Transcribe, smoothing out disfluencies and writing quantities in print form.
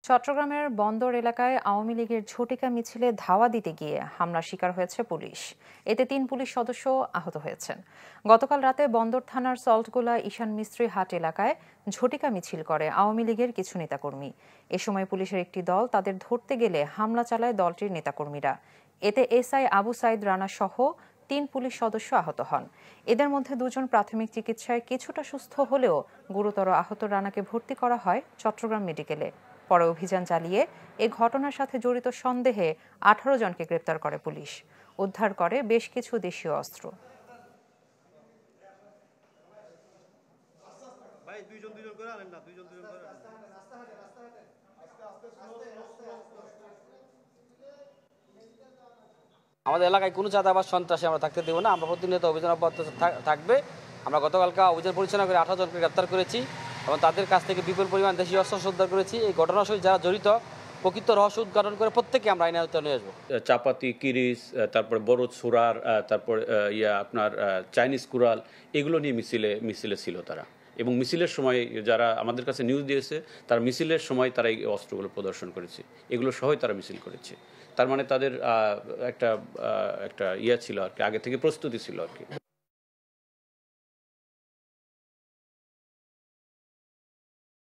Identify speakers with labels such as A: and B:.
A: চট্টগ্রামের বন্দর এলাকায় আওয়ামী লীগের ঝটিকা মিছিলে ধাওয়া দিতে গিয়ে হামলার শিকার হয়েছে পুলিশ। এতে ৩ পুলিশ সদস্য আহত হয়েছেন। গতকাল রাতে বন্দর থানার সল্টগোলা ঈশান মিস্ত্রি হাট এলাকায় ঝটিকা মিছিল করে আওয়ামী লীগের কিছু নেতাকর্মী। এ সময় পুলিশের একটি দল তাদের ধরতে গেলে হামলা চালায় দলটির নেতাকর্মীরা। এতে এসআই আবু সাইদ রানা সহ ৩ পুলিশ সদস্য আহত হন। এদের মধ্যে ২ জন প্রাথমিক চিকিৎসায় কিছুটা সুস্থ হলেও গুরুতর আহত রানাকে ভর্তি করা হয় চট্টগ্রাম মেডিকেলে। পরে অভিযান চালিয়ে এ ঘটনার সাথে জড়িত সন্দেহে ১৮ জনকে গ্রেপ্তার করে পুলিশ। উদ্ধার করে বেশ কিছু দেশীয় অস্ত্র।
B: আমাদের এলাকায় কোনো চাঁদাবাজ সন্ত্রাসী আমরা থাকতে দেবো না। আমরা প্রতিনিয়ত অভিযান অব্যাহত থাকবে। আমরা গতকালকে অভিযান পরিচালনা করে ১৮ জনকে গ্রেপ্তার করেছি এবং তাদের কাছ থেকে বিপুল পরিমাণ দেশীয় অস্ত্র উদ্ধার করেছি। এই ঘটনার সঙ্গে যারা জড়িত প্রকৃত রহস্য উদ্ঘাটন করে প্রত্যেককে আমরা আইনের আওতায় নিয়ে আসবো।
C: চাপাতি, কিরিস, তারপরে বড় সুরার, তারপর আপনার চাইনিজ কুরাল, এগুলো নিয়ে মিছিলে ছিল তারা। এবং মিছিলের সময় যারা আমাদের কাছে নিউজ দিয়েছে, তারা মিছিলের সময় তারা এই অস্ত্রগুলো প্রদর্শন করেছে। এগুলো সহই তারা মিছিল করেছে। তার মানে তাদের একটা ছিল আর কি, আগে থেকে প্রস্তুতি ছিল আর কি।